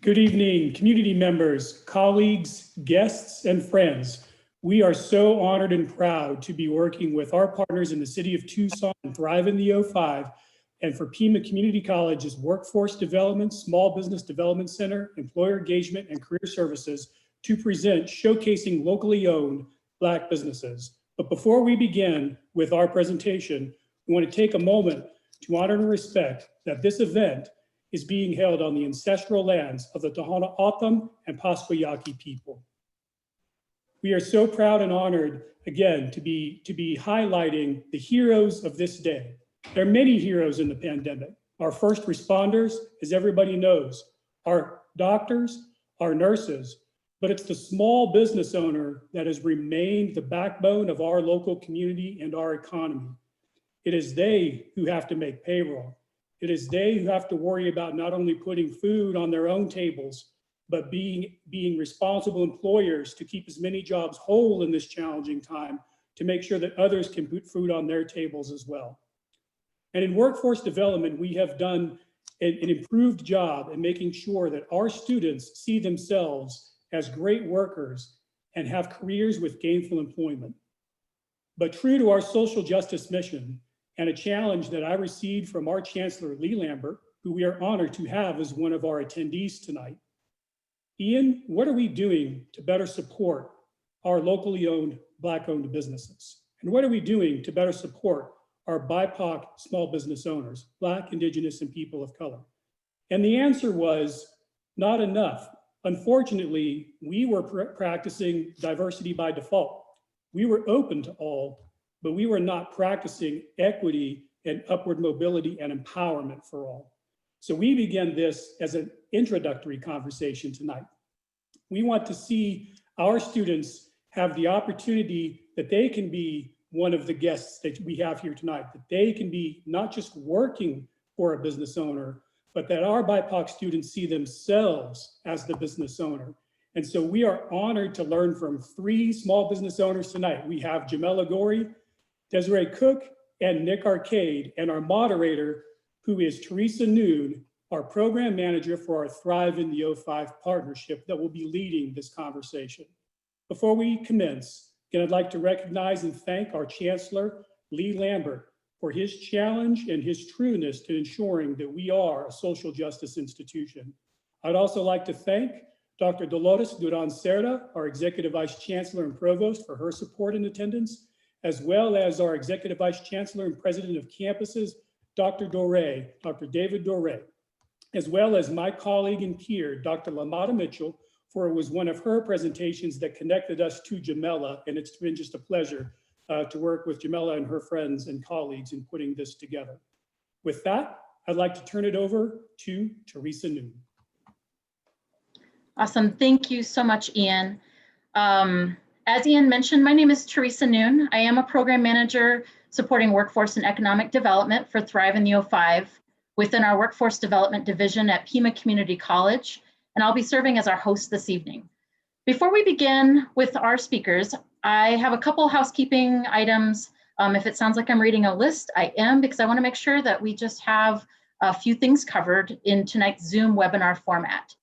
Good evening, community members, colleagues, guests, and friends. We are so honored and proud to be working with our partners in the city of Tucson and Thrive in the O5, and for Pima Community College's Workforce Development, Small Business Development Center, Employer Engagement, and Career Services to present showcasing locally owned Black businesses. But before we begin with our presentation, we want to take a moment to honor and respect that this event is being held on the ancestral lands of the Tohono O'odham and Pasquayaqui people. We are so proud and honored, again, to be highlighting the heroes of this day. There are many heroes in the pandemic. Our first responders, as everybody knows, our doctors, our nurses, but it's the small business owner that has remained the backbone of our local community and our economy. It is they who have to make payroll. It is they who have to worry about not only putting food on their own tables, but being responsible employers to keep as many jobs whole in this challenging time to make sure that others can put food on their tables as well. And in workforce development, we have done an improved job in making sure that our students see themselves as great workers and have careers with gainful employment. But true to our social justice mission, and a challenge that I received from our Chancellor, Lee Lambert, who we are honored to have as one of our attendees tonight. Ian, what are we doing to better support our locally owned Black-owned businesses? And what are we doing to better support our BIPOC small business owners, Black, Indigenous, and people of color? And the answer was not enough. Unfortunately, we were practicing diversity by default. We were open to all, but we were not practicing equity and upward mobility and empowerment for all. So we began this as an introductory conversation tonight. We want to see our students have the opportunity that they can be one of the guests that we have here tonight, that they can be not just working for a business owner, but that our BIPOC students see themselves as the business owner. And so we are honored to learn from three small business owners tonight. We have Jamela Gorey, Desiree Cook, and Nick Arcade, and our moderator, who is Teresa Noon, our program manager for our Thrive in the O5 partnership that will be leading this conversation. Before we commence, again, I'd like to recognize and thank our Chancellor, Lee Lambert, for his challenge and his trueness to ensuring that we are a social justice institution. I'd also like to thank Dr. Dolores Duran Cerda, our Executive Vice Chancellor and Provost, for her support and attendance, as well as our Executive Vice Chancellor and President of Campuses, Dr. David Doré, as well as my colleague and peer, Dr. Lamada Mitchell, for it was one of her presentations that connected us to Jamela, and it's been just a pleasure to work with Jamela and her friends and colleagues in putting this together. With that, I'd like to turn it over to Teresa Noon. Awesome, thank you so much, Ian. As Ian mentioned, my name is Teresa Noon. I am a program manager supporting workforce and economic development for Thrive in the O5 within our workforce development division at Pima Community College, and I'll be serving as our host this evening. Before we begin with our speakers, I have a couple housekeeping items. If it sounds like I'm reading a list, I am, because I want to make sure that we just have a few things covered in tonight's Zoom webinar format.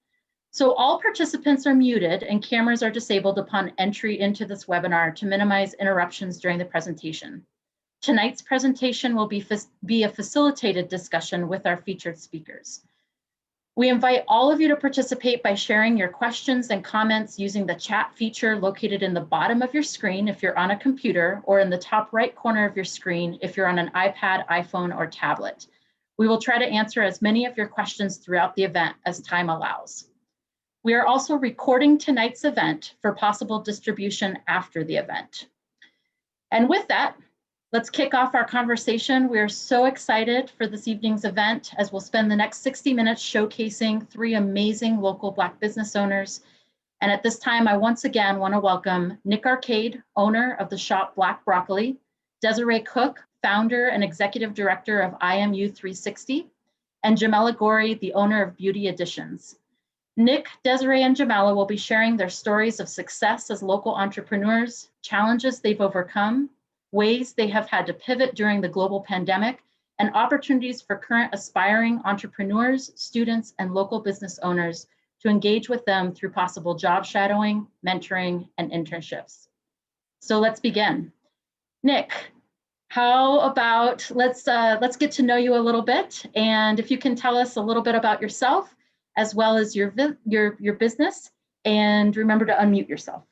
So all participants are muted and cameras are disabled upon entry into this webinar to minimize interruptions during the presentation. Tonight's presentation will be a facilitated discussion with our featured speakers. We invite all of you to participate by sharing your questions and comments using the chat feature located in the bottom of your screen if you're on a computer, or in the top right corner of your screen if you're on an iPad, iPhone, or tablet. We will try to answer as many of your questions throughout the event as time allows. We are also recording tonight's event for possible distribution after the event. And with that, let's kick off our conversation. We are so excited for this evening's event, as we'll spend the next 60 minutes showcasing three amazing local Black business owners. And at this time, I once again want to welcome Nick Arcade, owner of the shop Black Broccoli, Desiree Cook, founder and executive director of IMU 360, and Jamela Gorey, the owner of Beauty Additions. Nick, Desiree, and Jamela will be sharing their stories of success as local entrepreneurs, challenges they've overcome, ways they have had to pivot during the global pandemic, and opportunities for current aspiring entrepreneurs, students, and local business owners to engage with them through possible job shadowing, mentoring, and internships. So let's begin. Nick, how about let's get to know you a little bit, and if you can tell us a little bit about yourself as well as your business, and remember to unmute yourself.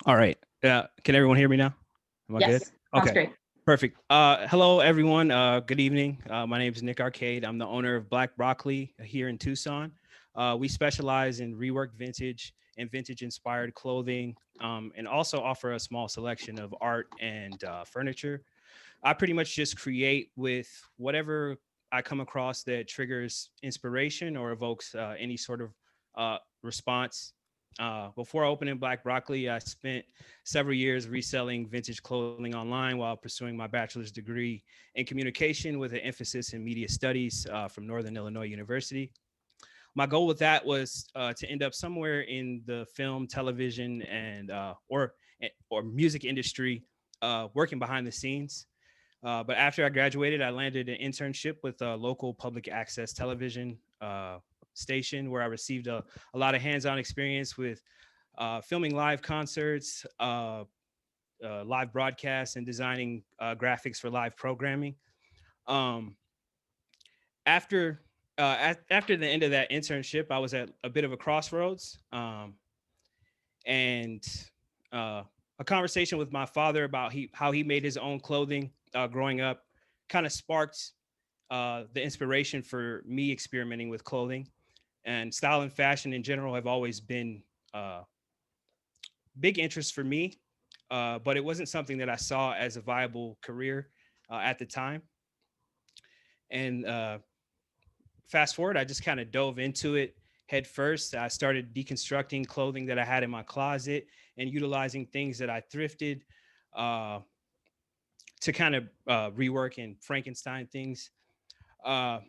All right. Can everyone hear me now? Am I Yes, good? sounds Okay, great. perfect. Hello, everyone. Good evening. My name is Nick Arcade. I'm the owner of Black Broccoli here in Tucson. We specialize in reworked vintage and vintage-inspired clothing, and also offer a small selection of art and furniture. I pretty much just create with whatever I come across that triggers inspiration or evokes any sort of response. Before opening Black Broccoli, I spent several years reselling vintage clothing online while pursuing my bachelor's degree in communication with an emphasis in media studies from Northern Illinois University. My goal with that was to end up somewhere in the film, television, and or music industry, working behind the scenes. But after I graduated, I landed an internship with a local public access television station where I received a lot of hands-on experience with filming live concerts, live broadcasts, and designing graphics for live programming. Um, after after the end of that internship, I was at a bit of a crossroads, and a conversation with my father about how he made his own clothing growing up kind of sparked the inspiration for me experimenting with clothing. And style and fashion in general have always been big interest for me, but it wasn't something that I saw as a viable career at the time. And fast forward, I just kind of dove into it head first. I started deconstructing clothing that I had in my closet and utilizing things that I thrifted to kind of rework and Frankenstein things. And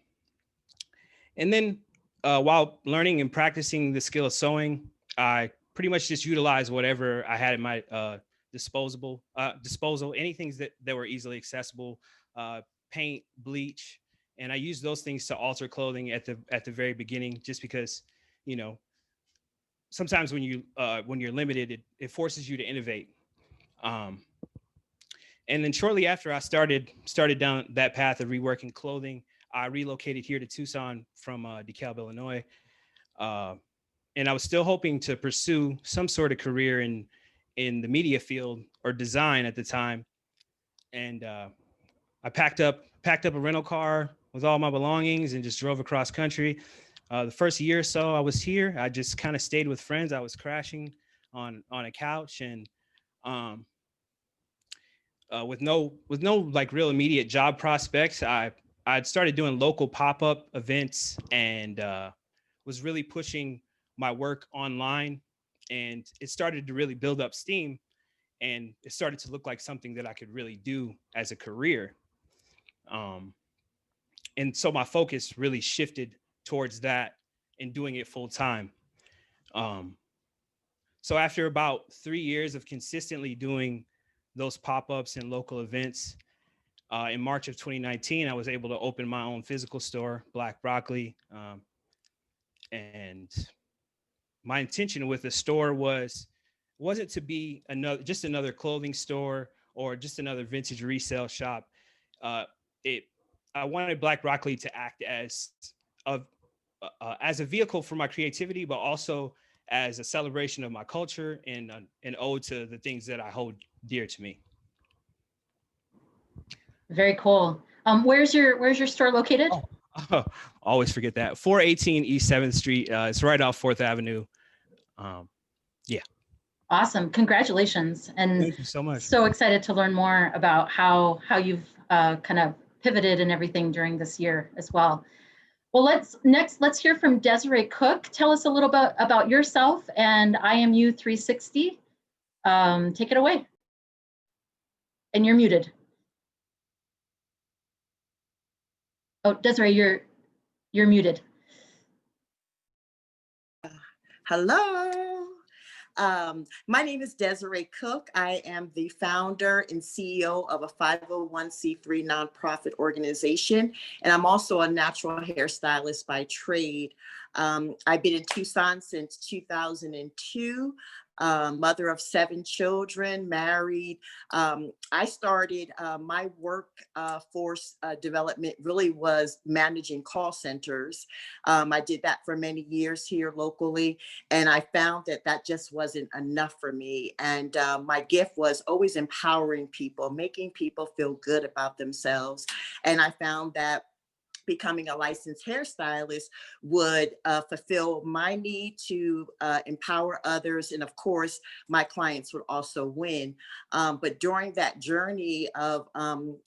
then while learning and practicing the skill of sewing, I pretty much just utilized whatever I had in my disposal, anything that were easily accessible, paint, bleach. And I used those things to alter clothing at the very beginning, just because, you know, sometimes when you're limited, it forces you to innovate. And then shortly after I started down that path of reworking clothing, I relocated here to Tucson from DeKalb, Illinois. And I was still hoping to pursue some sort of career in the media field or design at the time. And I packed up a rental car with all my belongings and just drove across country. The first year or so I was here, I just kind of stayed with friends. I was crashing on a couch, and with no like real immediate job prospects, I'd started doing local pop-up events and was really pushing my work online, and it started to really build up steam, and it started to look like something that I could really do as a career. And so my focus really shifted towards that and doing it full time. So after about 3 years of consistently doing those pop-ups and local events, in March of 2019, I was able to open my own physical store, Black Broccoli. And my intention with the store wasn't to be just another clothing store or just another vintage resale shop. I wanted Black Broccoli to act as a vehicle for my creativity, but also as a celebration of my culture and an ode to the things that I hold dear to me. Very cool. Where's your store located? Oh, always forget that. 418 East 7th Street. It's right off 4th Avenue. Yeah. Awesome. Congratulations. And thank you so much. So excited to learn more about how you've kind of pivoted and everything during this year as well. Well, let's hear from Desiree Cook. Tell us a little bit about yourself and IMU 360. Take it away. And you're muted. Oh, Desiree, you're muted. Hello. My name is Desiree Cook. I am the founder and CEO of a 501c3 nonprofit organization, and I'm also a natural hairstylist by trade. I've been in Tucson since 2002. Mother of 7 children, married. I started my workforce development really was managing call centers. I did that for many years here locally, and I found that that just wasn't enough for me. And my gift was always empowering people, making people feel good about themselves. And I found that becoming a licensed hairstylist would fulfill my need to empower others. And of course, my clients would also win. But during that journey of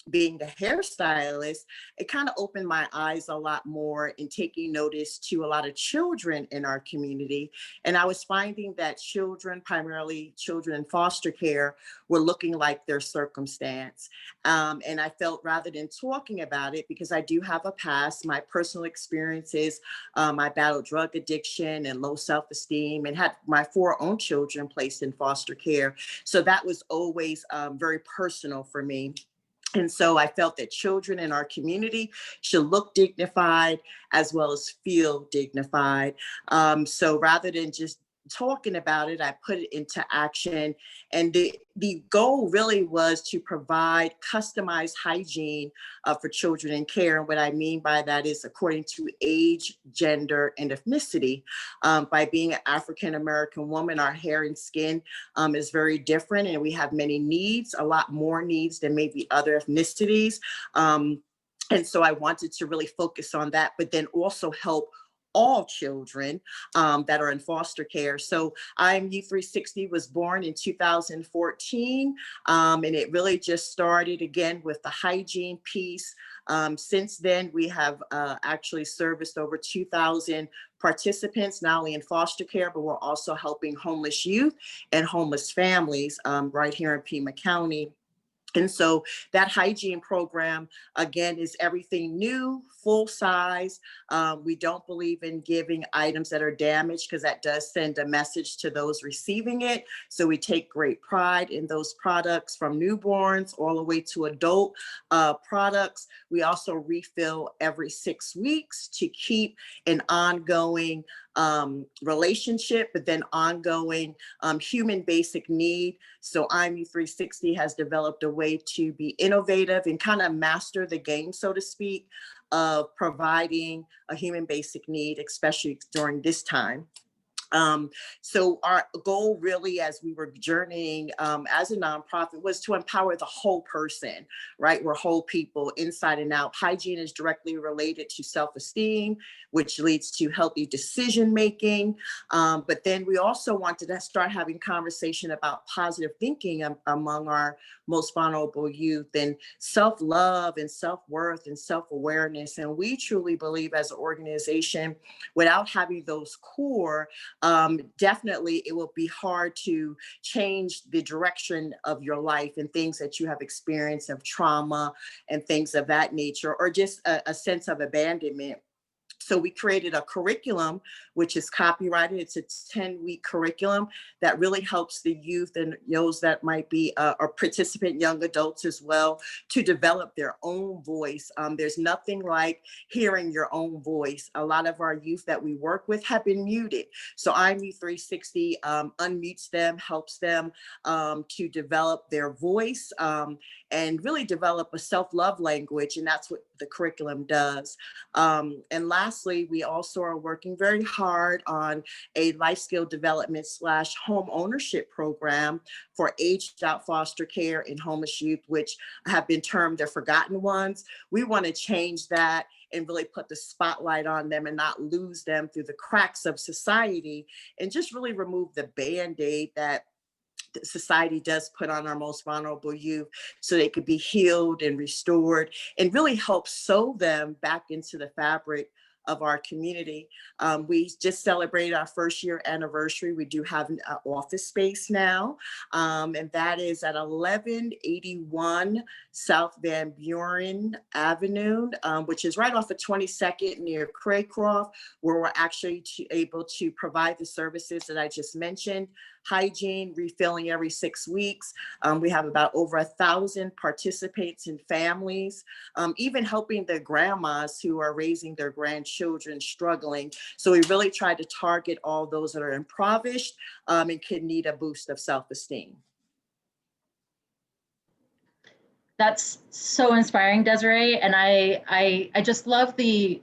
being the hairstylist, it kind of opened my eyes a lot more in taking notice to a lot of children in our community. And I was finding that children, primarily children in foster care, were looking like their circumstance. And I felt rather than talking about it, because I do have a past, my personal experiences, I battled drug addiction and low self-esteem and had my 4 own children placed in foster care. So that was always very personal for me. And so I felt that children in our community should look dignified as well as feel dignified. So rather than just talking about it, I put it into action. And the goal really was to provide customized hygiene for children in care. And what I mean by that is according to age, gender, and ethnicity. By being an African-American woman, our hair and skin is very different, and we have many needs, a lot more needs than maybe other ethnicities. And so I wanted to really focus on that, but then also help all children that are in foster care. So IMU360 was born in 2014, and it really just started again with the hygiene piece. Since then, we have actually serviced over 2,000 participants, not only in foster care, but we're also helping homeless youth and homeless families right here in Pima County. And so that hygiene program, again, is everything new, full size. We don't believe in giving items that are damaged because that does send a message to those receiving it. So we take great pride in those products from newborns all the way to adult products. We also refill every 6 weeks to keep an ongoing relationship, but then ongoing human basic need. So IMU360 has developed a way to be innovative and kind of master the game, so to speak, of providing a human basic need, especially during this time. So our goal really, as we were journeying as a nonprofit, was to empower the whole person, right? We're whole people inside and out. Hygiene is directly related to self-esteem, which leads to healthy decision-making. But then we also wanted to start having conversation about positive thinking among our most vulnerable youth, and self-love and self-worth and self-awareness. And we truly believe as an organization, without having those core, definitely it will be hard to change the direction of your life and things that you have experienced of trauma and things of that nature, or just a sense of abandonment. So we created a curriculum, which is copyrighted. It's a 10-week curriculum that really helps the youth and those that might be or participant young adults as well to develop their own voice. There's nothing like hearing your own voice. A lot of our youth that we work with have been muted. So IMU360 unmutes them, helps them to develop their voice and really develop a self-love language. And that's what the curriculum does. And lastly, we also are working very hard on a life skill development / home ownership program for aged out foster care and homeless youth, which have been termed the forgotten ones. We want to change that and really put the spotlight on them and not lose them through the cracks of society, and just really remove the Band-Aid that society does put on our most vulnerable youth so they could be healed and restored and really help sew them back into the fabric of our community. We just celebrated our 1st year anniversary. We do have an office space now, and that is at 1181 South Van Buren Avenue, which is right off of 22nd near Craycroft, where we're actually able to provide the services that I just mentioned: hygiene, refilling every 6 weeks. We have about over 1,000 participants and families, even helping the grandmas who are raising their grandchildren struggling. So we really try to target all those that are impoverished and could need a boost of self-esteem. That's so inspiring, Desiree. And I just love the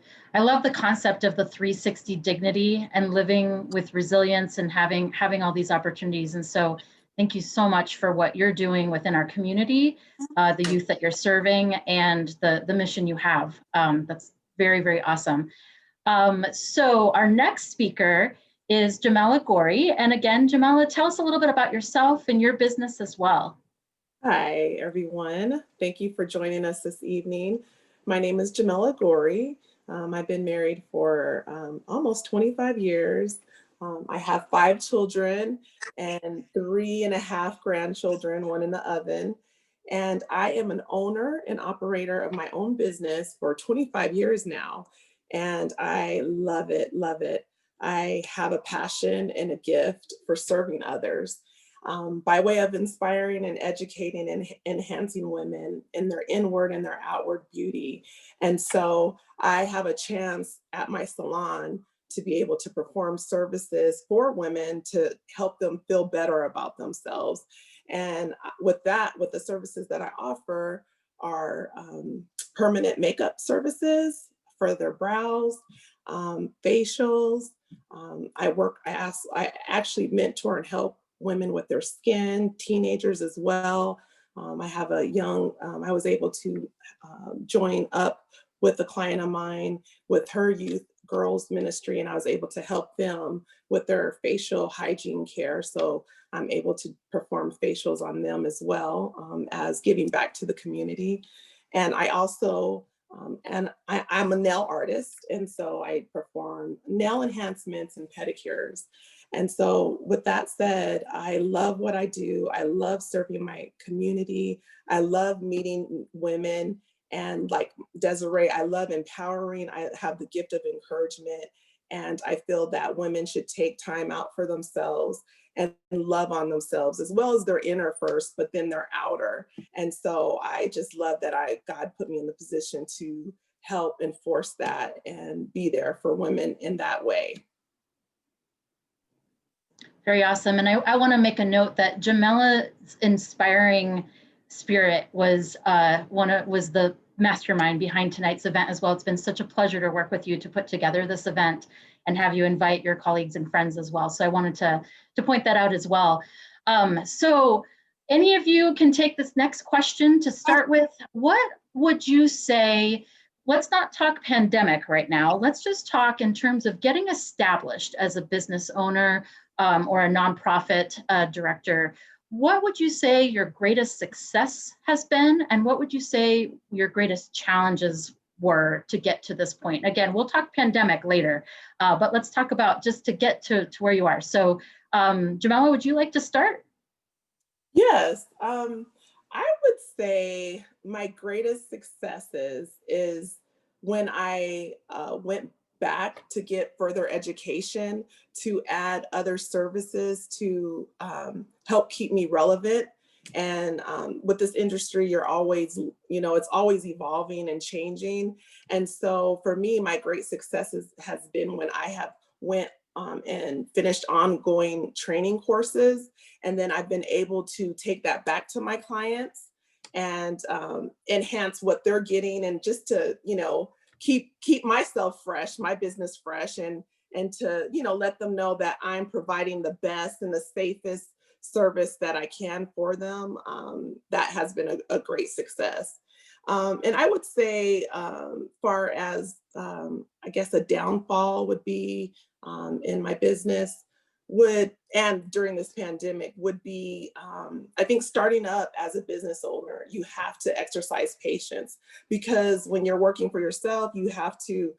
concept of the 360 dignity and living with resilience and having all these opportunities. And so thank you so much for what you're doing within our community, the youth that you're serving, and the mission you have. That's very, very awesome. So our next speaker is Jamela Gorey. And again, Jamela, tell us a little bit about yourself and your business as well. Hi, everyone. Thank you for joining us this evening. My name is Jamela Gorey. I've been married for almost 25 years. I have 5 children and 3.5 grandchildren, 1 in the oven. And I am an owner and operator of my own business for 25 years now. And I love it, love it. I have a passion and a gift for serving others. By way of inspiring and educating and enhancing women in their inward and their outward beauty. And so I have a chance at my salon to be able to perform services for women to help them feel better about themselves. And with that, with the services that I offer are permanent makeup services for their brows, facials. I actually mentor and help women with their skin, teenagers as well. I have a young, I was able to join up with a client of mine with her youth girls ministry, and I was able to help them with their facial hygiene care. So I'm able to perform facials on them as well as giving back to the community. And I also, I'm a nail artist, and so I perform nail enhancements and pedicures. And so with that said, I love what I do. I love serving my community. I love meeting women. And like Desiree, I love empowering. I have the gift of encouragement. And I feel that women should take time out for themselves and love on themselves, as well as their inner first, but then their outer. And so I just love that God put me in the position to help enforce that and be there for women in that way. Very awesome. And I want to make a note that Jamela's inspiring spirit was the mastermind behind tonight's event as well. It's been such a pleasure to work with you to put together this event and have you invite your colleagues and friends as well. So I wanted to point that out as well. So any of you can take this next question to start with. What would you say? Let's not talk pandemic right now. Let's just talk in terms of getting established as a business owner or a nonprofit director. What would you say your greatest success has been? And what would you say your greatest challenges were to get to this point? Again, we'll talk pandemic later, but let's talk about just to get to where you are. So Jamela, would you like to start? Yes, I would say my greatest successes is when I went back to get further education, to add other services to help keep me relevant. And with this industry, you're always, it's always evolving and changing. And so for me, my great successes has been when I have went and finished ongoing training courses. And then I've been able to take that back to my clients and enhance what they're getting, and just to, keep myself fresh, my business fresh, and to, let them know that I'm providing the best and the safest service that I can for them. That has been a great success. And I would say, far as, I guess, a downfall would be in my business and during this pandemic would be, I think starting up as a business owner, you have to exercise patience, because when you're working for yourself, you have to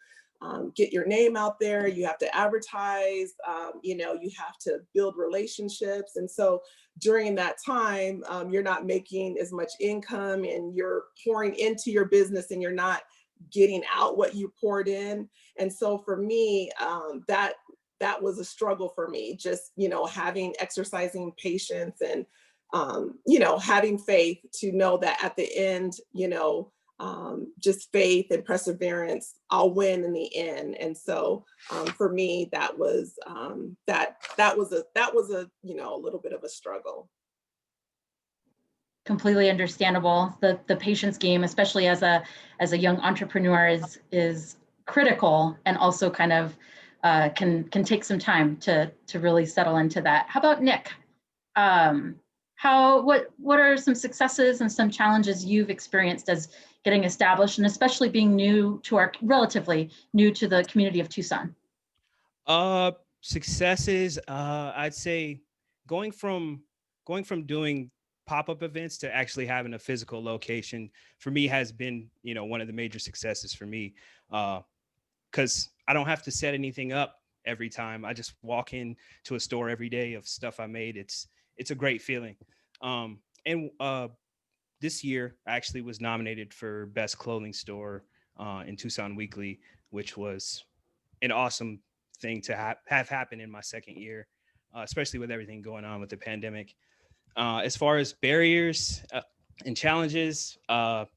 get your name out there, you have to advertise, you have to build relationships. And so during that time, you're not making as much income, and you're pouring into your business and you're not getting out what you poured in. And so for me, that that was a struggle for me, just, exercising patience and, having faith to know that at the end, just faith and perseverance, I'll win in the end. And so for me, that was a little bit of a struggle. Completely understandable. The patience game, especially as a young entrepreneur, is critical, and also kind of can take some time to really settle into that. How about Nick? What are some successes and some challenges you've experienced as getting established, and especially being relatively new to the community of Tucson? Successes, I'd say going from doing pop-up events to actually having a physical location for me has been, one of the major successes for me, because I don't have to set anything up every time. I just walk in to a store every day of stuff I made. It's a great feeling. And this year I actually was nominated for Best Clothing Store in Tucson Weekly, which was an awesome thing to have happen in my second year, especially with everything going on with the pandemic. As far as barriers and challenges, I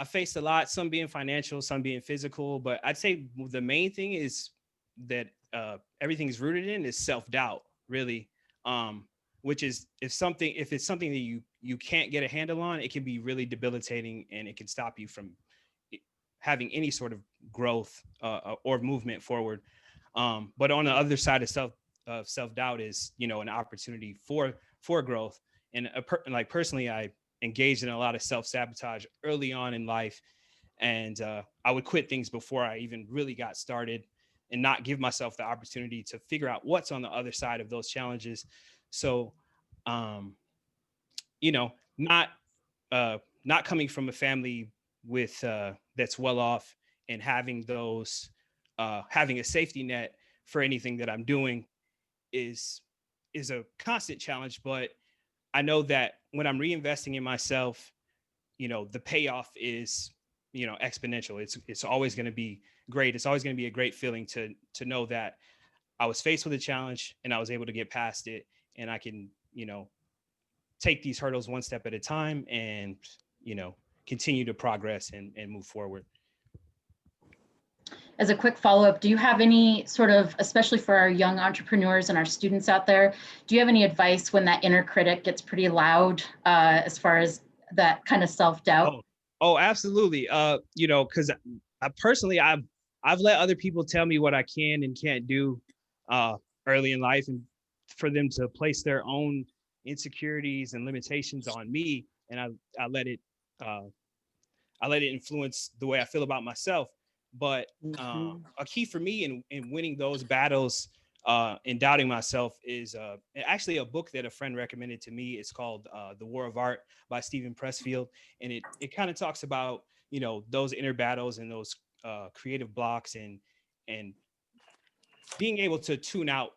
faced a lot, some being financial, some being physical, but I'd say the main thing is that everything is rooted in is self-doubt, really, which is if it's something that you can't get a handle on, it can be really debilitating, and it can stop you from having any sort of growth or movement forward. But on the other side of self-doubt is, an opportunity for growth. And personally, I engaged in a lot of self-sabotage early on in life. And I would quit things before I even really got started, and not give myself the opportunity to figure out what's on the other side of those challenges. So, not coming from a family with that's well off, and having a safety net for anything that I'm doing is a constant challenge. But I know that when I'm reinvesting in myself, the payoff is, exponential. It's always going to be great. It's always going to be a great feeling to know that I was faced with a challenge and I was able to get past it, and I can, take these hurdles one step at a time, and, continue to progress and move forward. As a quick follow-up, do you have any sort of, especially for our young entrepreneurs and our students out there, do you have any advice when that inner critic gets pretty loud, as far as that kind of self-doubt? Oh, absolutely. Because I've let other people tell me what I can and can't do early in life, and for them to place their own insecurities and limitations on me, and I let it influence the way I feel about myself. But a key for me in winning those battles and doubting myself is actually a book that a friend recommended to me. It's called The War of Art by Stephen Pressfield. And it kind of talks about, those inner battles and those creative blocks, and being able to tune out,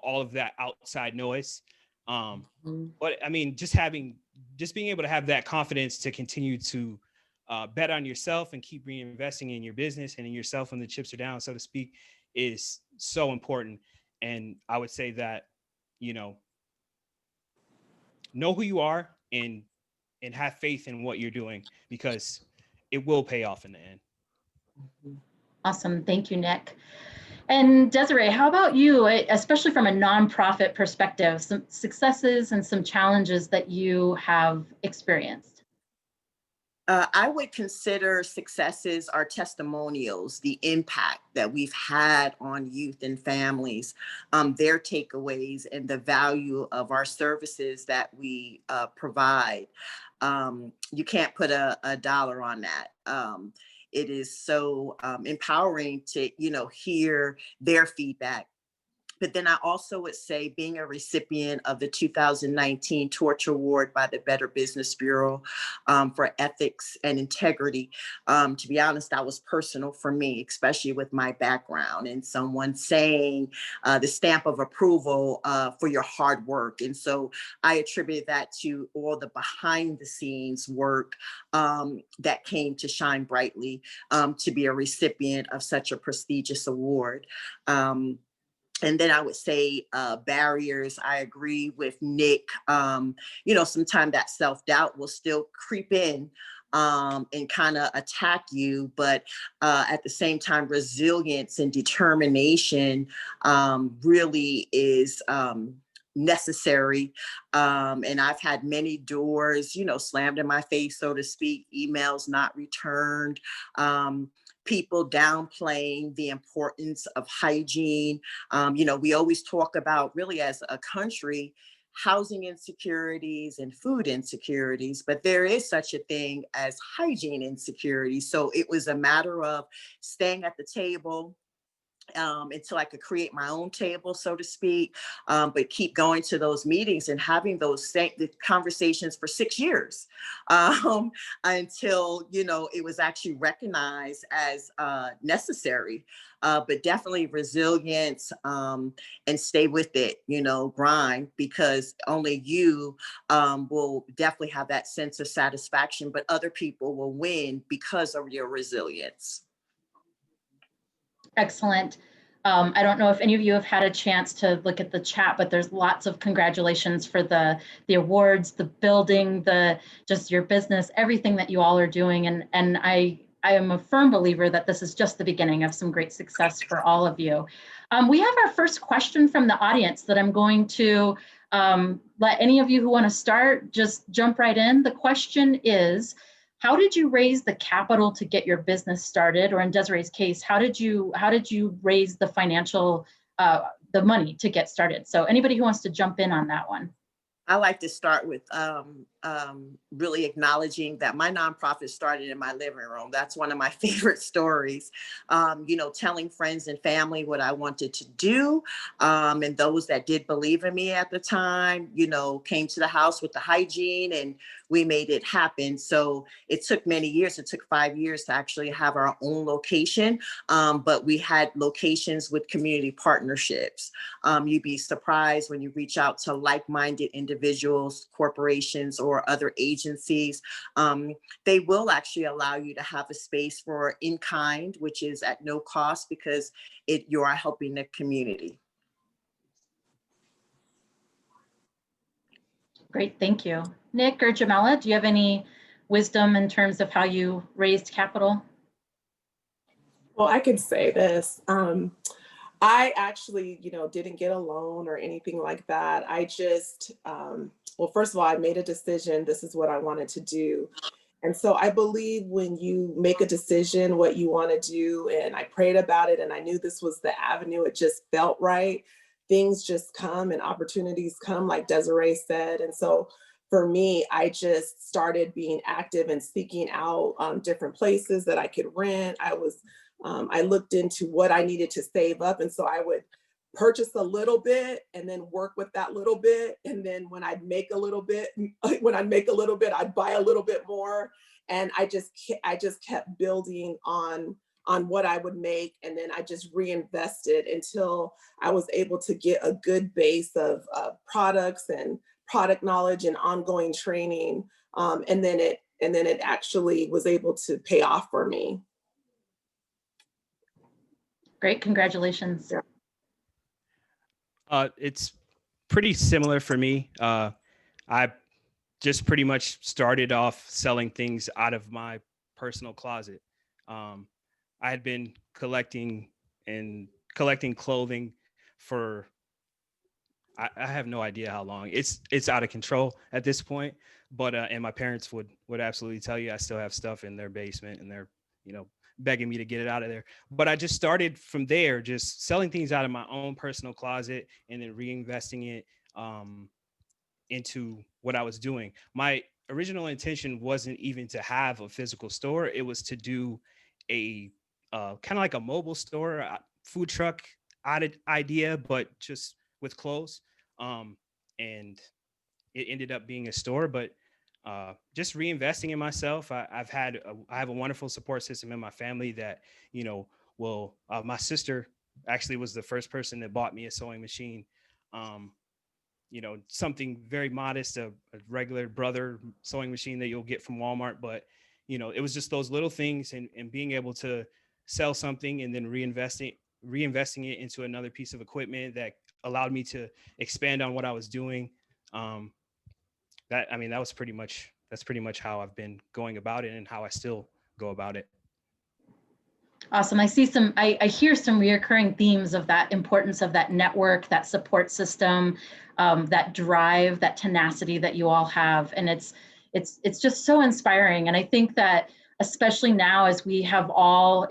all of that outside noise. But I mean, just being able to have that confidence to continue to bet on yourself and keep reinvesting in your business and in yourself when the chips are down, so to speak, is so important. And I would say that, know who you are, and have faith in what you're doing, because it will pay off in the end. Awesome. Thank you, Nick. And Desiree, how about you, especially from a nonprofit perspective, some successes and some challenges that you have experienced? I would consider successes our testimonials, the impact that we've had on youth and families, their takeaways, and the value of our services that we provide. You can't put a dollar on that. It is so empowering to, hear their feedback But then I also would say being a recipient of the 2019 Torch Award by the Better Business Bureau for ethics and integrity. To be honest, that was personal for me, especially with my background and someone saying the stamp of approval for your hard work. And so I attribute that to all the behind the scenes work that came to shine brightly to be a recipient of such a prestigious award. And then I would say barriers. I agree with Nick. Sometimes that self-doubt will still creep in and kind of attack you. But at the same time, resilience and determination really is necessary. And I've had many doors, slammed in my face, so to speak, emails not returned. People downplaying the importance of hygiene. We always talk about, really as a country, housing insecurities and food insecurities, but there is such a thing as hygiene insecurity. So it was a matter of staying at the table until I could create my own table, so to speak, but keep going to those meetings and having the conversations for 6 years until, it was actually recognized as necessary. But definitely resilience and stay with it, grind, because only you will definitely have that sense of satisfaction, but other people will win because of your resilience. Excellent. I don't know if any of you have had a chance to look at the chat, but there's lots of congratulations for the awards, the building, just your business, everything that you all are doing. And I am a firm believer that this is just the beginning of some great success for all of you. We have our first question from the audience that I'm going to let any of you who want to start just jump right in. The question is, how did you raise the capital to get your business started? Or in Desiree's case, how did you raise the financial, the money to get started? So anybody who wants to jump in on that one. I like to start with really acknowledging that my nonprofit started in my living room. That's one of my favorite stories. Telling friends and family what I wanted to do. And those that did believe in me at the time, came to the house with the hygiene, and we made it happen. So it took many years. It took 5 years to actually have our own location. But we had locations with community partnerships. You'd be surprised when you reach out to like-minded individuals, corporations, or other agencies. They will actually allow you to have a space for in-kind, which is at no cost, because you are helping the community. Great, thank you. Nick or Jamela, do you have any wisdom in terms of how you raised capital? Well, I could say this. I actually, didn't get a loan or anything like that. I just, well, first of all, I made a decision. This is what I wanted to do. And so I believe when you make a decision, what you want to do, and I prayed about it and I knew this was the avenue, it just felt right. Things just come and opportunities come, like Desiree said. And so for me, I just started being active and seeking out different places that I could rent. I looked into what I needed to save up. And so I would purchase a little bit and then work with that little bit. And then when I'd make a little bit, I'd buy a little bit more. And I just kept building on what I would make. And then I just reinvested until I was able to get a good base of products and product knowledge and ongoing training. And then it actually was able to pay off for me. Great, congratulations. It's pretty similar for me. I just pretty much started off selling things out of my personal closet. I had been collecting clothing for I have no idea how long. It's out of control at this point. But and my parents would absolutely tell you I still have stuff in their basement, and they're begging me to get it out of there. But I just started from there, just selling things out of my own personal closet and then reinvesting it into what I was doing. My original intention wasn't even to have a physical store. It was to do a kind of like a mobile store, food truck idea, but just with clothes. And it ended up being a store, but just reinvesting in myself. I have a wonderful support system in my family that, my sister actually was the first person that bought me a sewing machine. Something very modest, a regular brother sewing machine that you'll get from Walmart. But, it was just those little things, and being able to sell something and then reinvesting it into another piece of equipment that allowed me to expand on what I was doing. That's pretty much how I've been going about it and how I still go about it. Awesome. I hear some reoccurring themes of that importance of that network, that support system, that drive, that tenacity that you all have. And it's just so inspiring. And I think that especially now as we have all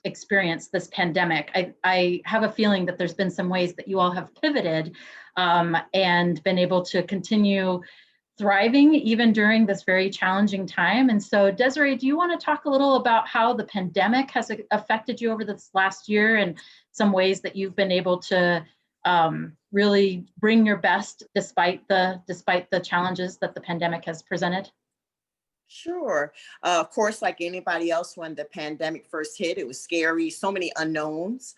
experienced this pandemic, I have a feeling that there's been some ways that you all have pivoted and been able to continue thriving even during this very challenging time. And so Desiree, do you want to talk a little about how the pandemic has affected you over this last year and some ways that you've been able to really bring your best despite the challenges that the pandemic has presented? Sure. Of course, like anybody else, when the pandemic first hit, it was scary, so many unknowns.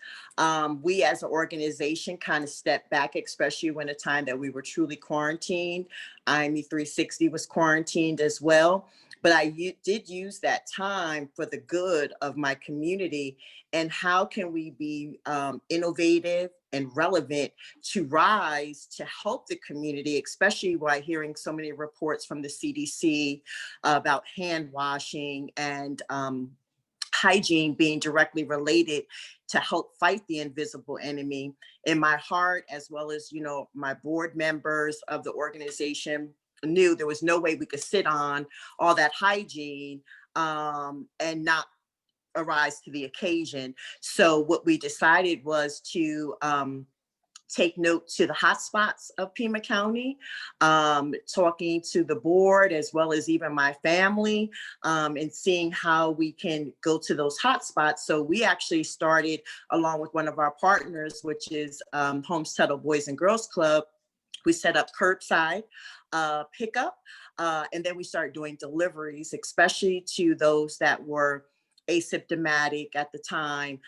We as an organization kind of stepped back, especially when the time that we were truly quarantined. IME 360 was quarantined as well. But I did use that time for the good of my community. And how can we be innovative and relevant to rise to help the community, especially while hearing so many reports from the CDC about hand washing and hygiene being directly related to help fight the invisible enemy. In my heart, as well as, my board members of the organization knew there was no way we could sit on all that hygiene and not arise to the occasion. So what we decided was to take note to the hotspots of Pima County, talking to the board as well as even my family, and seeing how we can go to those hotspots. So we actually started, along with one of our partners, which is Homestead Boys and Girls Club. We set up curbside pickup, and then we started doing deliveries, especially to those that were asymptomatic at the time,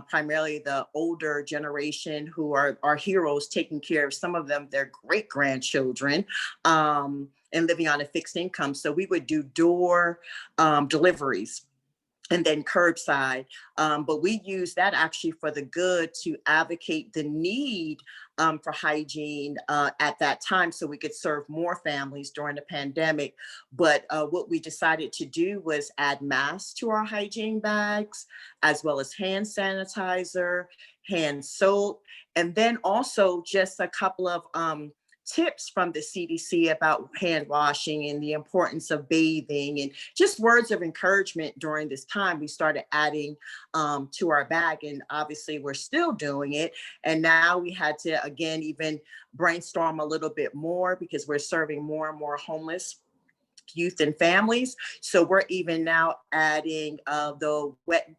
primarily the older generation who are our heroes, taking care of some of them, their great grandchildren, and living on a fixed income. So we would do door deliveries and then curbside. But we use that actually for the good to advocate the need for hygiene at that time so we could serve more families during the pandemic. But what we decided to do was add masks to our hygiene bags, as well as hand sanitizer, hand soap, and then also just a couple of tips from the CDC about hand washing and the importance of bathing, and just words of encouragement during this time. We started adding to our bag, and obviously we're still doing it. And now we had to, again, even brainstorm a little bit more because we're serving more and more homeless youth and families. So we're even now adding the wet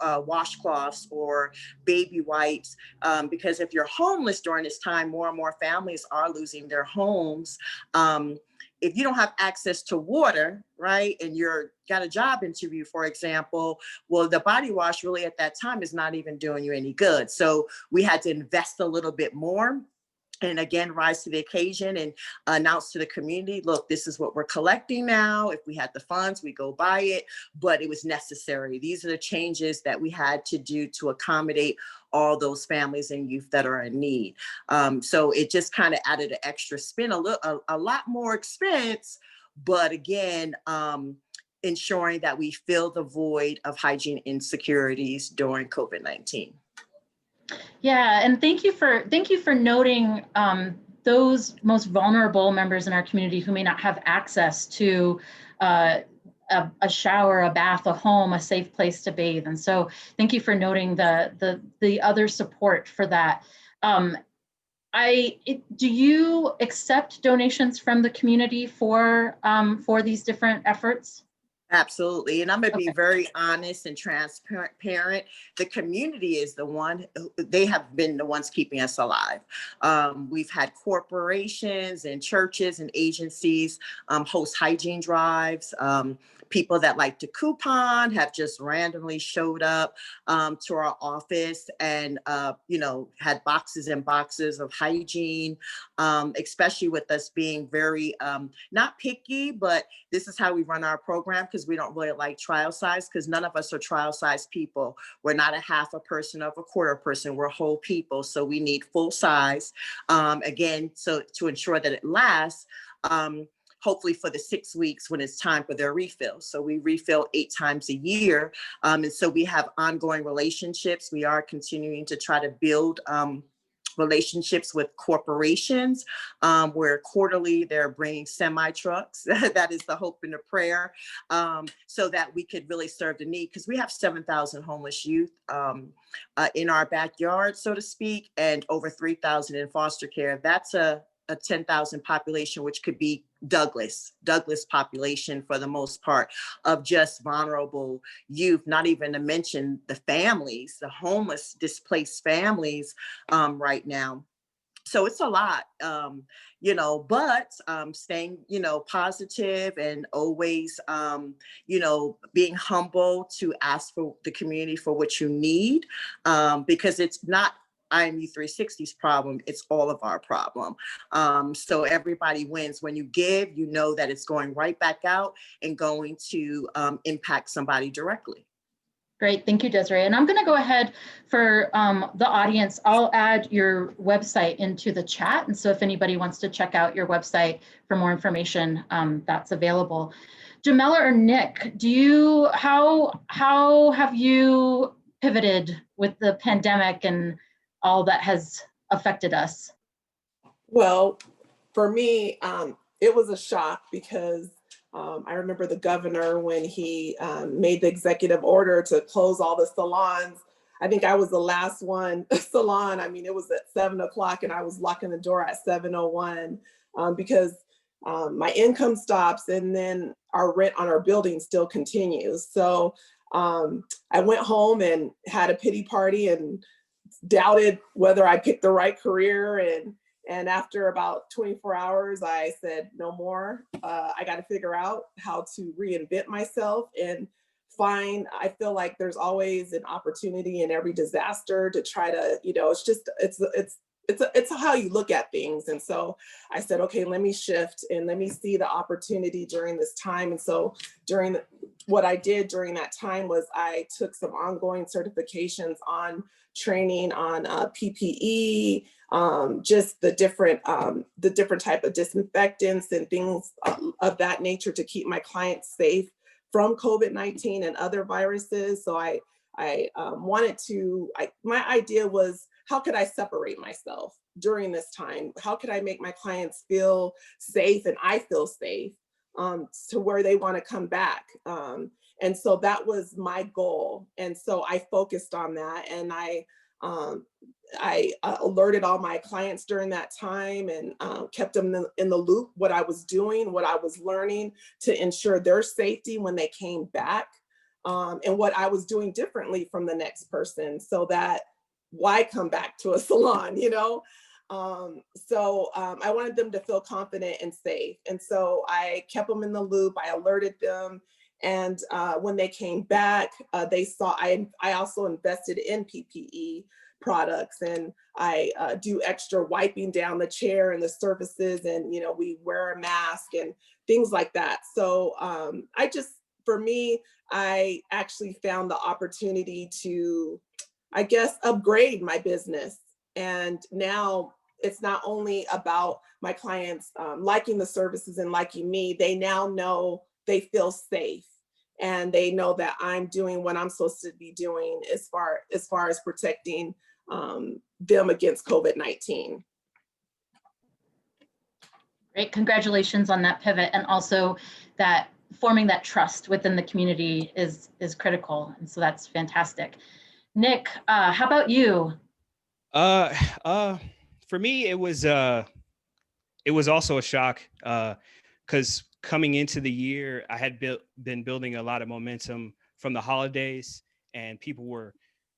washcloths or baby wipes, because if you're homeless during this time, more and more families are losing their homes. If you don't have access to water, right, and you're got a job interview, for example, well, the body wash really at that time is not even doing you any good. So we had to invest a little bit more. And again, rise to the occasion and announce to the community, look, this is what we're collecting now. If we had the funds, we go buy it, but it was necessary. These are the changes that we had to do to accommodate all those families and youth that are in need. So it just kind of added an extra spin, a lot more expense, but again, ensuring that we fill the void of hygiene insecurities during COVID-19. Yeah, and thank you for noting those most vulnerable members in our community who may not have access to a shower, a bath, a home, a safe place to bathe. And so thank you for noting the other support for that. Do you accept donations from the community for these different efforts? Absolutely. And I'm going to be Okay. very honest and transparent. The community is the one, they have been the ones keeping us alive. We've had corporations and churches and agencies host hygiene drives. People that like to coupon have just randomly showed up to our office and, had boxes and boxes of hygiene, especially with us being very, not picky, but this is how we run our program because we don't really like trial size because none of us are trial size people. We're not a half a person of a quarter person. We're whole people. So we need full size. Again, so to ensure that it lasts, hopefully for the 6 weeks when it's time for their refill. So we refill 8 times a year. And so we have ongoing relationships. We are continuing to try to build relationships with corporations where quarterly they're bringing semi trucks. That is the hope and the prayer, so that we could really serve the need, because we have 7,000 homeless youth in our backyard, so to speak, and over 3,000 in foster care. That's a 10,000 population, which could be Douglas population for the most part, of just vulnerable youth, not even to mention the families, the homeless, displaced families right now. So it's a lot, but staying, positive and always, being humble to ask for the community for what you need, because it's not IMU 360's problem, it's all of our problem. So everybody wins. When you give, you know that it's going right back out and going to impact somebody directly. Great, thank you, Desiree. And I'm going to go ahead for the audience. I'll add your website into the chat. And so if anybody wants to check out your website for more information, that's available. Jamela or Nick, how have you pivoted with the pandemic and all that has affected us? Well, for me, it was a shock because I remember the governor when he made the executive order to close all the salons. I think I was the last one salon. I mean, it was at 7 o'clock and I was locking the door at 7:01 because my income stops and then our rent on our building still continues. So I went home and had a pity party and doubted whether I picked the right career. And after about 24 hours, I said, no more. I got to figure out how to reinvent myself and I feel like there's always an opportunity in every disaster to try to, it's how you look at things. And so I said, okay, let me shift and let me see the opportunity during this time. And so what I did during that time was I took some ongoing certifications on training on PPE, just the different type of disinfectants and things of that nature to keep my clients safe from COVID-19 and other viruses. So I wanted to, my idea was, how could I separate myself during this time? How could I make my clients feel safe and I feel safe to where they want to come back? And so that was my goal. And so I focused on that, and I alerted all my clients during that time and kept them in the loop, what I was doing, what I was learning to ensure their safety when they came back, and what I was doing differently from the next person, so that why come back to a salon, So I wanted them to feel confident and safe. And so I kept them in the loop. I alerted them. And when they came back, they saw, I also invested in PPE products, and I do extra wiping down the chair and the surfaces, and, we wear a mask and things like that. So for me, I actually found the opportunity to, I guess, upgrade my business. And now it's not only about my clients liking the services and liking me, they now know they feel safe. And they know that I'm doing what I'm supposed to be doing as far as protecting them against COVID-19. Great, congratulations on that pivot, and also that forming that trust within the community is critical, and so that's fantastic. Nick, how about you? For me, it was also a shock because coming into the year, I had been building a lot of momentum from the holidays, and people were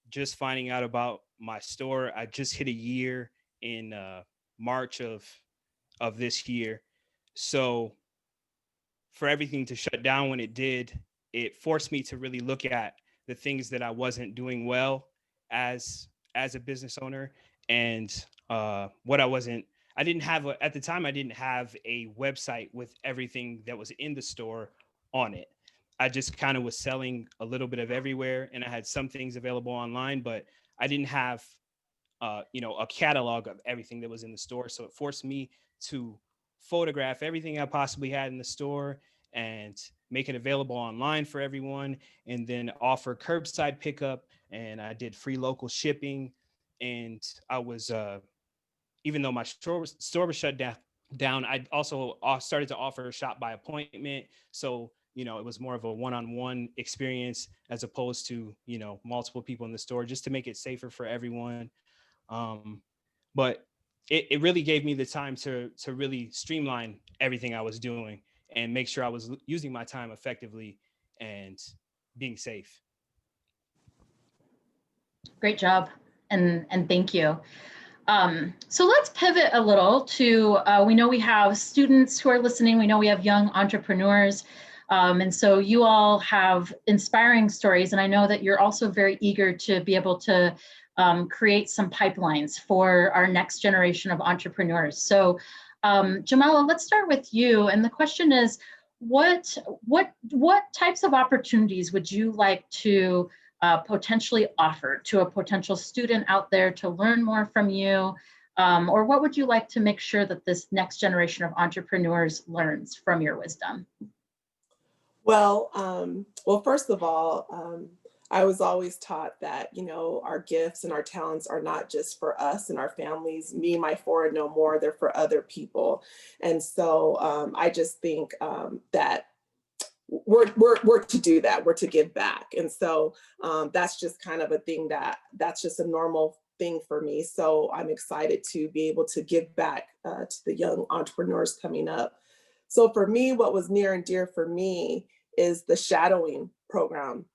just finding out about my store. I just hit a year in March of this year. So for everything to shut down when it did, it forced me to really look at the things that I wasn't doing well as a business owner, and what I didn't have at the time. I didn't have a website with everything that was in the store on it. I just kind of was selling a little bit of everywhere, and I had some things available online, but I didn't have a catalog of everything that was in the store. So it forced me to photograph everything I possibly had in the store and make it available online for everyone, and then offer curbside pickup. And I did free local shipping. And I was, even though my store was shut down, I also started to offer shop by appointment. So, it was more of a one-on-one experience as opposed to, multiple people in the store, just to make it safer for everyone. But it really gave me the time to really streamline everything I was doing and make sure I was using my time effectively and being safe. Great job, and thank you. So let's pivot a little to, we know we have students who are listening, we know we have young entrepreneurs, and so you all have inspiring stories, and I know that you're also very eager to be able to create some pipelines for our next generation of entrepreneurs. So Jamala, let's start with you, and the question is, what types of opportunities would you like to potentially offer to a potential student out there to learn more from you? Or what would you like to make sure that this next generation of entrepreneurs learns from your wisdom? Well, first of all, I was always taught that, our gifts and our talents are not just for us and our families, me, my four, and no more, they're for other people. And so I just think that we're to do that. We're to give back. And so that's just kind of a thing that's just a normal thing for me. So I'm excited to be able to give back to the young entrepreneurs coming up. So for me, what was near and dear for me is the shadowing program.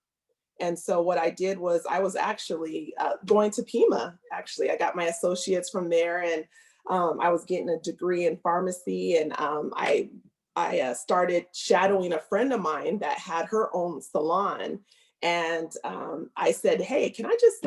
And so what I did was I was actually going to Pima. Actually, I got my associates from there, and I was getting a degree in pharmacy, and I started shadowing a friend of mine that had her own salon. And I said, hey, can I just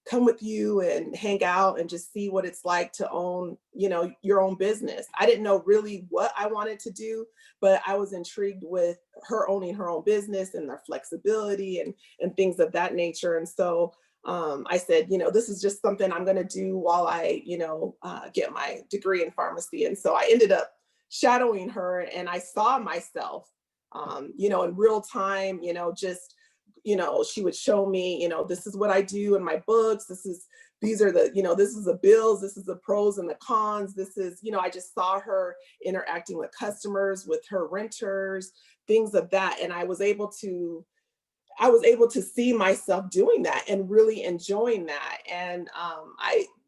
come with you and hang out and just see what it's like to own, your own business. I didn't know really what I wanted to do, but I was intrigued with her owning her own business and their flexibility and things of that nature. And so I said, this is just something I'm going to do while I, get my degree in pharmacy. And so I ended up shadowing her, and I saw myself, in real time, she would show me, this is what I do in my books. These are the, this is the bills, this is the pros and the cons. This is, I just saw her interacting with customers, with her renters, things of that. And I was able to see myself doing that and really enjoying that. And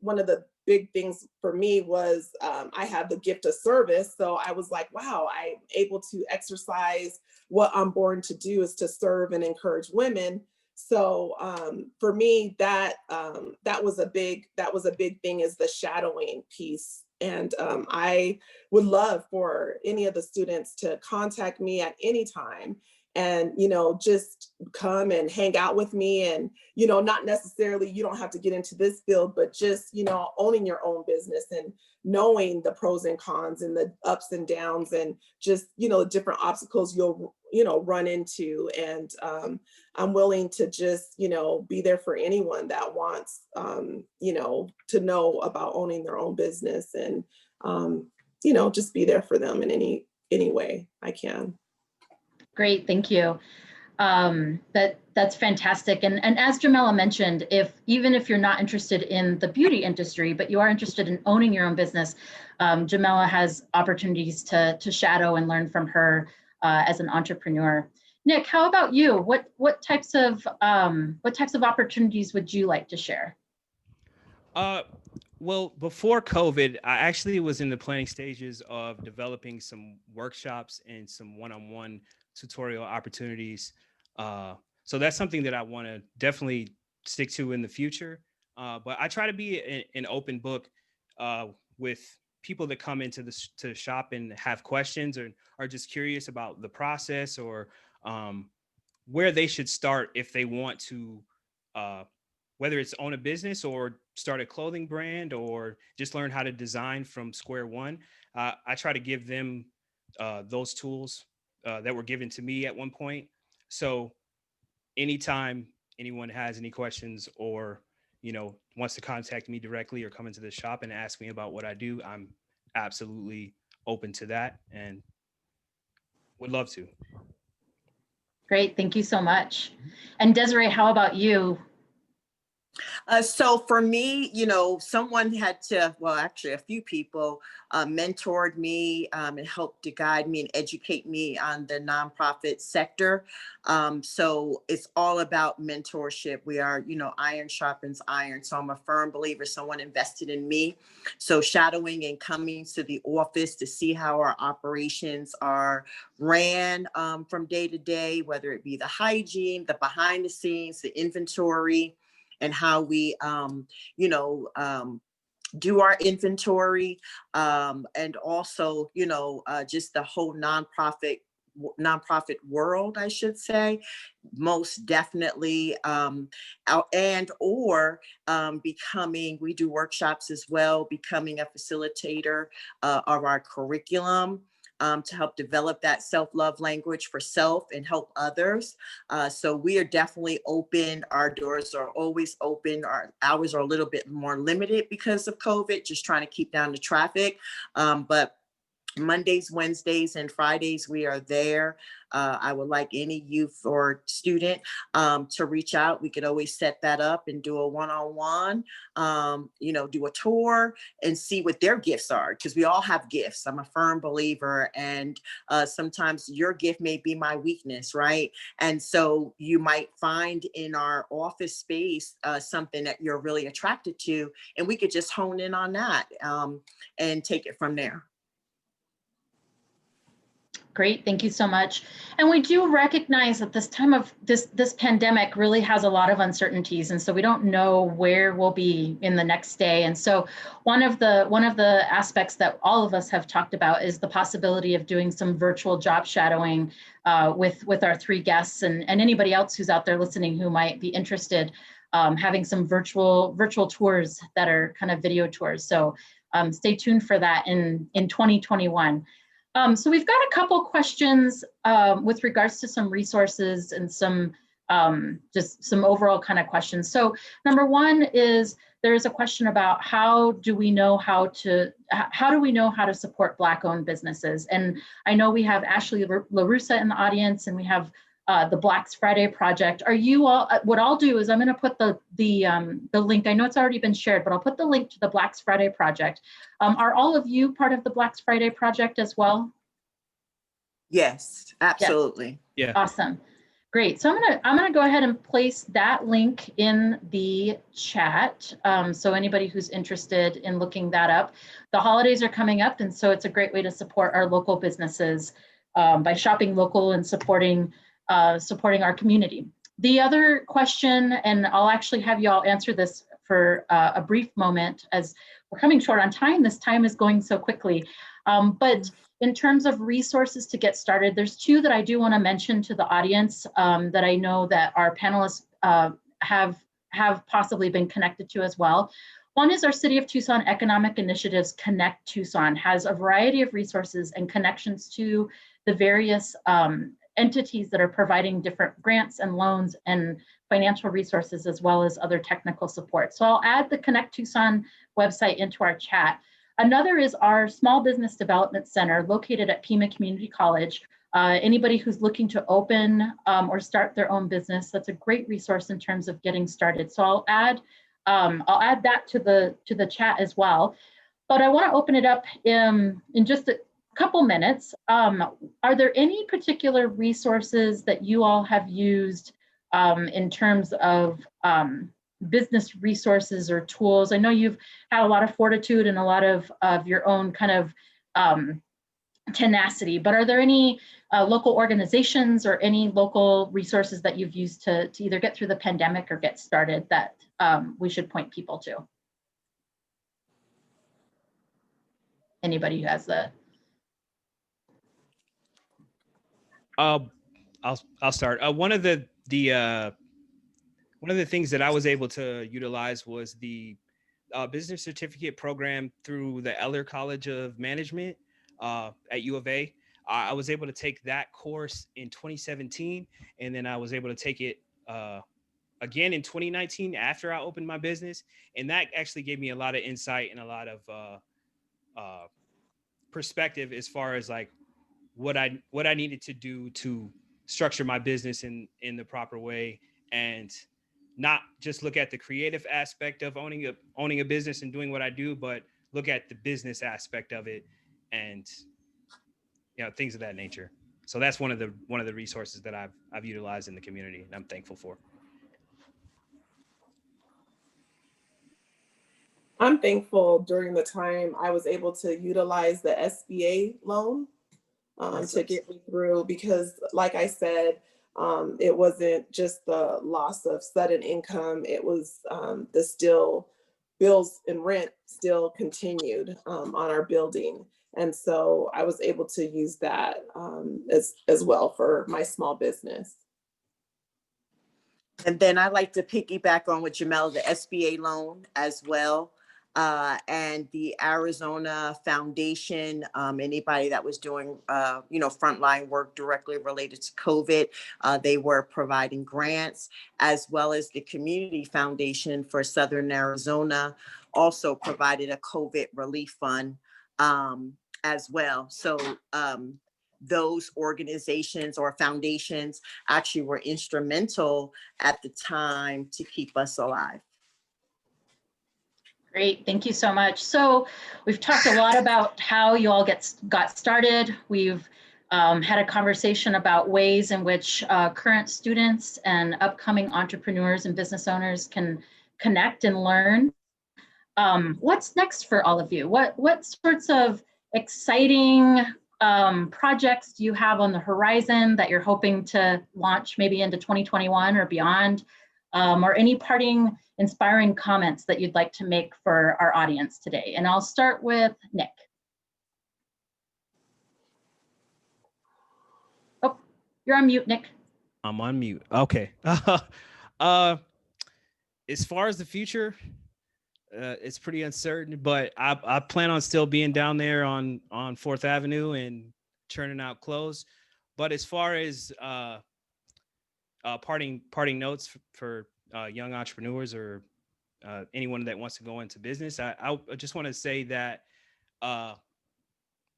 one of the big things for me was I have the gift of service. So I was like, wow, I'm able to exercise what I'm born to do, is to serve and encourage women. So for me, that was a big thing, is the shadowing piece. And I would love for any of the students to contact me at any time and, just come and hang out with me. And, not necessarily, you don't have to get into this field, but just, owning your own business and knowing the pros and cons and the ups and downs and just, different obstacles you'll, run into. And I'm willing to just, be there for anyone that wants, to know about owning their own business, and, just be there for them in any way I can. Great, thank you. That's fantastic. And as Jamala mentioned, even if you're not interested in the beauty industry, but you are interested in owning your own business, Jamala has opportunities to shadow and learn from her as an entrepreneur. Nick, how about you? What types of opportunities would you like to share? Well, before COVID, I actually was in the planning stages of developing some workshops and some one-on-one tutorial opportunities. So that's something that I want to definitely stick to in the future. But I try to be an open book with people that come into to shop and have questions or are just curious about the process or where they should start if they want to whether it's own a business or start a clothing brand or just learn how to design from square one. I try to give them those tools that were given to me at one point. So anytime anyone has any questions or, wants to contact me directly or come into the shop and ask me about what I do, I'm absolutely open to that and would love to. Great, thank you so much. And Desiree, how about you? So for me, someone had to, well, actually a few people mentored me and helped to guide me and educate me on the nonprofit sector. So it's all about mentorship. We are, iron sharpens iron. So I'm a firm believer someone invested in me. So shadowing and coming to the office to see how our operations are ran from day to day, whether it be the hygiene, the behind the scenes, the inventory, and how we, do our inventory, and also, just the whole nonprofit world, I should say, most definitely, becoming, we do workshops as well, becoming a facilitator of our curriculum. To help develop that self-love language for self and help others. So we are definitely open. Our doors are always open. Our hours are a little bit more limited because of COVID, just trying to keep down the traffic. But Mondays, Wednesdays, and Fridays, we are there. I would like any youth or student to reach out. We could always set that up and do a one-on-one, do a tour and see what their gifts are, because we all have gifts. I'm a firm believer, and sometimes your gift may be my weakness, right? And so you might find in our office space something that you're really attracted to, and we could just hone in on that and take it from there. Great, thank you so much. And we do recognize that this time of this pandemic really has a lot of uncertainties, and so we don't know where we'll be in the next day. And so one of the aspects that all of us have talked about is the possibility of doing some virtual job shadowing with our three guests and anybody else who's out there listening who might be interested, having some virtual tours that are kind of video tours. So stay tuned for that in 2021. So we've got a couple questions with regards to some resources and some just some overall kind of questions. So number one is there is a question about how do we know how to support Black-owned businesses? And I know we have Ashley LaRussa in the audience, and we have the Black Friday Project. Are you all? What I'll do is I'm going to put the link. I know it's already been shared, but I'll put the link to the Black Friday Project. Are all of you part of the Black Friday Project as well? Yes, absolutely. Yeah. Awesome. Great. So I'm gonna go ahead and place that link in the chat. So anybody who's interested in looking that up, the holidays are coming up, and so it's a great way to support our local businesses by shopping local and supporting our community. The other question, and I'll actually have you all answer this for a brief moment, as we're coming short on time. This time is going so quickly. But in terms of resources to get started, there's two that I do want to mention to the audience that I know that our panelists have possibly been connected to as well. One is our City of Tucson Economic Initiatives Connect Tucson has a variety of resources and connections to the various entities that are providing different grants and loans and financial resources, as well as other technical support. So I'll add the Connect Tucson website into our chat. Another is our Small Business Development Center located at Pima Community College. Anybody who's looking to open or start their own business, that's a great resource in terms of getting started. So I'll add that to the chat as well. But I want to open it up in just a couple minutes. Are there any particular resources that you all have used in terms of business resources or tools? I know you've had a lot of fortitude and a lot of your own kind of tenacity, but are there any local organizations or any local resources that you've used to either get through the pandemic or get started that we should point people to? Anybody who has the... I'll start. One of the things that I was able to utilize was the business certificate program through the Eller College of Management at U of A. I was able to take that course in 2017, and then I was able to take it again in 2019 after I opened my business, and that actually gave me a lot of insight and a lot of perspective as far as like what I needed to do to structure my business in the proper way, and not just look at the creative aspect of owning a business and doing what I do, but look at the business aspect of it and things of that nature. So that's one of the resources that I've utilized in the community, and I'm thankful for. I'm thankful during the time I was able to utilize the SBA loan to get me through, because like I said, it wasn't just the loss of sudden income. It was the still bills and rent still continued on our building. And so I was able to use that as well for my small business. And then I like to piggyback on with Jamel, the SBA loan as well. And the Arizona Foundation, anybody that was doing, frontline work directly related to COVID, they were providing grants, as well as the Community Foundation for Southern Arizona also provided a COVID relief fund as well. So those organizations or foundations actually were instrumental at the time to keep us alive. Great, thank you so much. So we've talked a lot about how you all got started. We've had a conversation about ways in which current students and upcoming entrepreneurs and business owners can connect and learn. What's next for all of you? What sorts of exciting projects do you have on the horizon that you're hoping to launch maybe into 2021 or beyond? Or any parting inspiring comments that you'd like to make for our audience today? And I'll start with Nick. Oh, you're on mute, Nick. I'm on mute. Okay. As far as the future, it's pretty uncertain, but I plan on still being down there on 4th Avenue and churning out clothes. But as far as parting notes for young entrepreneurs or anyone that wants to go into business, I just want to say that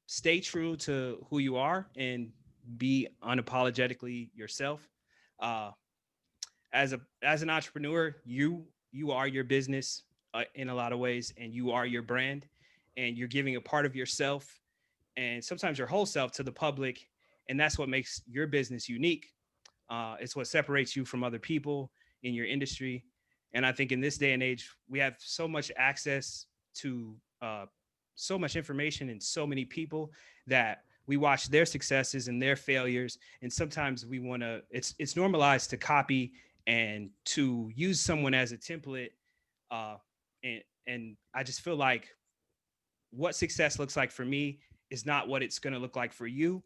stay true to who you are and be unapologetically yourself. As an entrepreneur, you are your business in a lot of ways, and you are your brand, and you're giving a part of yourself and sometimes your whole self to the public, and that's what makes your business unique. It's what separates you from other people in your industry. And I think in this day and age, we have so much access to so much information and so many people that we watch their successes and their failures. And sometimes we want to, it's normalized to copy and to use someone as a template. And I just feel like what success looks like for me is not what it's going to look like for you.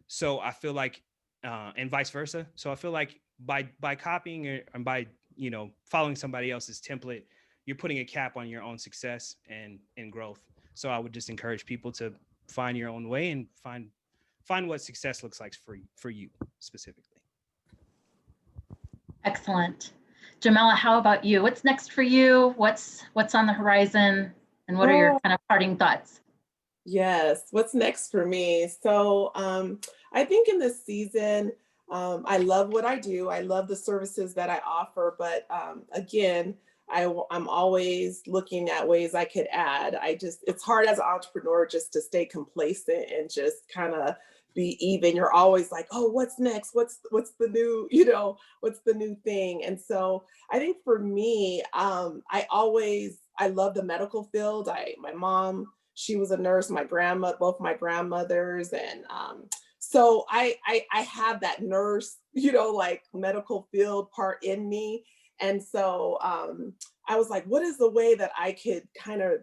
So I feel like, and vice versa. So I feel like by copying and by, following somebody else's template, you're putting a cap on your own success and growth. So I would just encourage people to find your own way and find what success looks like for you specifically. Excellent. Jamela, how about you? What's next for you? What's on the horizon? And what are your kind of parting thoughts? Yes, what's next for me? So I think in this season, I love what I do. I love the services that I offer, but again, I'm always looking at ways I could add. It's hard as an entrepreneur just to stay complacent and just kind of be even. You're always like, oh, what's next? What's the new, what's the new thing? And so I think for me, I love the medical field. My mom, she was a nurse, both my grandmothers. And so I have that nurse, like medical field part in me. And so I was like, what is the way that I could kind of,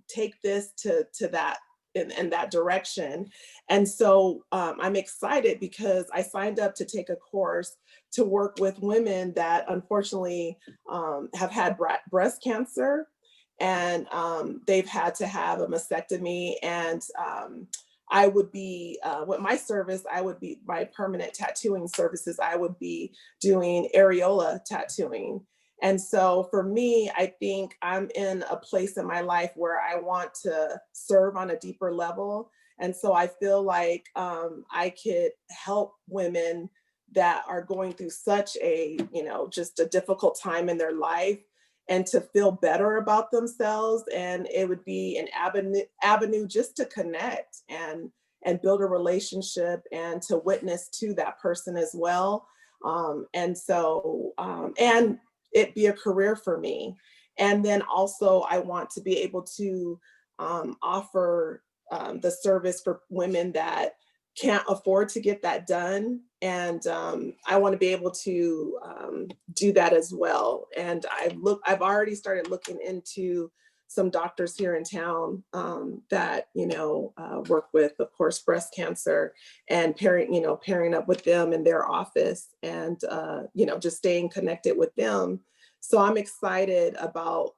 take this to that, in that direction? And so I'm excited because I signed up to take a course to work with women that unfortunately have had breast cancer, and they've had to have a mastectomy. And I would be, with my service, my permanent tattooing services, I would be doing areola tattooing. And so for me, I think I'm in a place in my life where I want to serve on a deeper level. And so I feel like I could help women that are going through such a, just a difficult time in their life, and to feel better about themselves. And it would be an avenue just to connect and build a relationship and to witness to that person as well. And it be a career for me. And then also I want to be able to offer the service for women that can't afford to get that done. And I want to be able to do that as well. And I've already started looking into some doctors here in town that, work with, of course, breast cancer, and pairing up with them in their office, and, just staying connected with them. So I'm excited about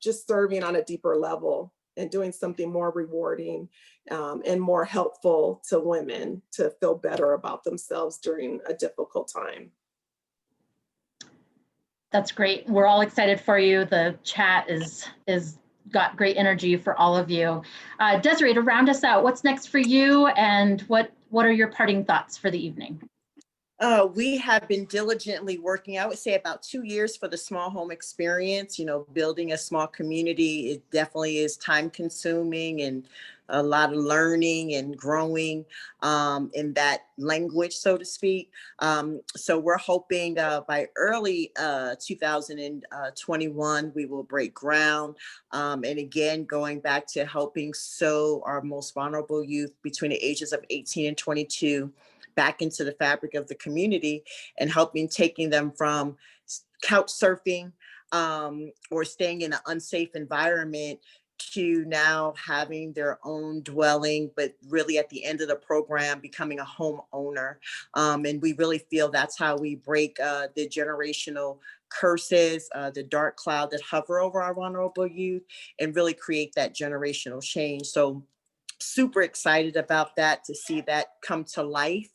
just serving on a deeper level and doing something more rewarding and more helpful to women to feel better about themselves during a difficult time. That's great. We're all excited for you. The chat is got great energy for all of you. Desiree, to round us out, what's next for you, and what are your parting thoughts for the evening? We have been diligently working, I would say about 2 years, for the small home experience. Building a small community, it definitely is time consuming and a lot of learning and growing in that language, so to speak. So we're hoping by early 2021, we will break ground. And again, going back to helping sew our most vulnerable youth between the ages of 18 and 22 back into the fabric of the community, and taking them from couch surfing or staying in an unsafe environment to now having their own dwelling, but really at the end of the program, becoming a homeowner. And we really feel that's how we break the generational curses, the dark cloud that hover over our vulnerable youth, and really create that generational change. So super excited about that, to see that come to life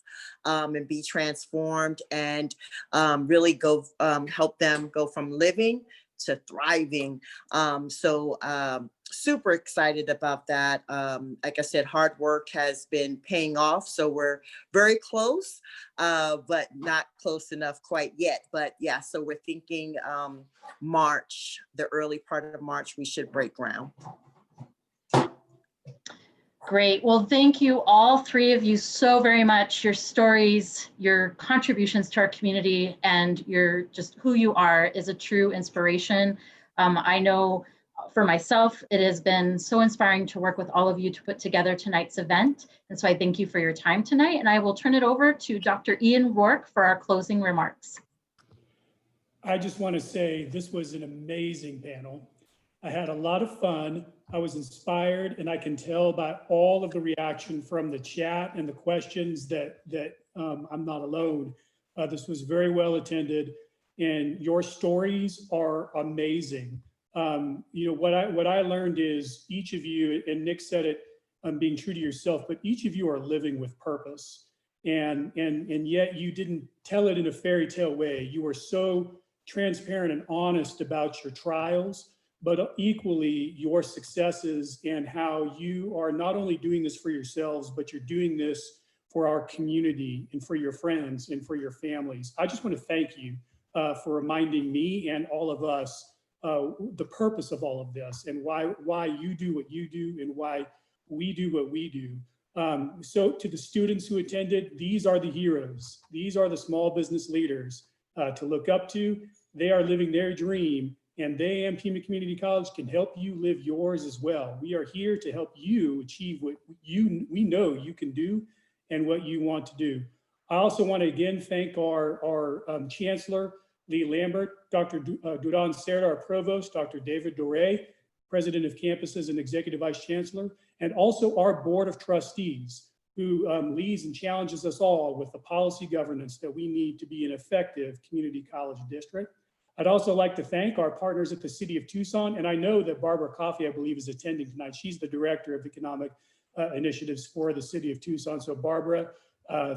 and be transformed, and really go help them go from living to thriving. Super excited about that. Like I said, hard work has been paying off. So we're very close, but not close enough quite yet. But yeah, so we're thinking March, the early part of March, we should break ground. Great. Well, thank you, all three of you, so very much. Your stories, your contributions to our community, and your just who you are is a true inspiration. I know for myself, it has been so inspiring to work with all of you to put together tonight's event. And so I thank you for your time tonight. And I will turn it over to Dr. Ian Rourke for our closing remarks. I just want to say this was an amazing panel. I had a lot of fun. I was inspired, and I can tell by all of the reaction from the chat and the questions that I'm not alone. This was very well attended, and your stories are amazing. What I learned is each of you, and Nick said it, being true to yourself, but each of you are living with purpose, and yet you didn't tell it in a fairy tale way. You were so transparent and honest about your trials, but equally your successes, and how you are not only doing this for yourselves, but you're doing this for our community and for your friends and for your families. I just want to thank you for reminding me and all of us the purpose of all of this, and why you do what you do, and why we do what we do. So to the students who attended, these are the heroes. These are the small business leaders to look up to. They are living their dream, and they and Pima Community College can help you live yours as well. We are here to help you achieve what we know you can do and what you want to do. I also want to again thank our Chancellor, Lee Lambert, Dr. Duran Serra, our Provost, Dr. David Dore, President of Campuses and Executive Vice Chancellor, and also our Board of Trustees, who leads and challenges us all with the policy governance that we need to be an effective community college district. I'd also like to thank our partners at the City of Tucson, and I know that Barbara Coffey, I believe, is attending tonight. She's the Director of Economic Initiatives for the City of Tucson. So Barbara,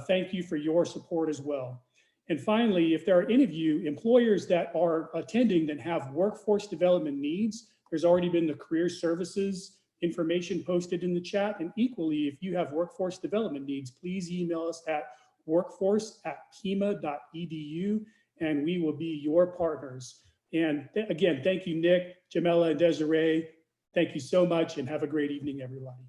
thank you for your support as well. And finally, if there are any of you employers that are attending that have workforce development needs, there's already been the career services information posted in the chat. And equally, if you have workforce development needs, please email us at workforce@pima.edu, and we will be your partners. And again, thank you, Nick, Jamela, and Desiree. Thank you so much, and have a great evening, everybody.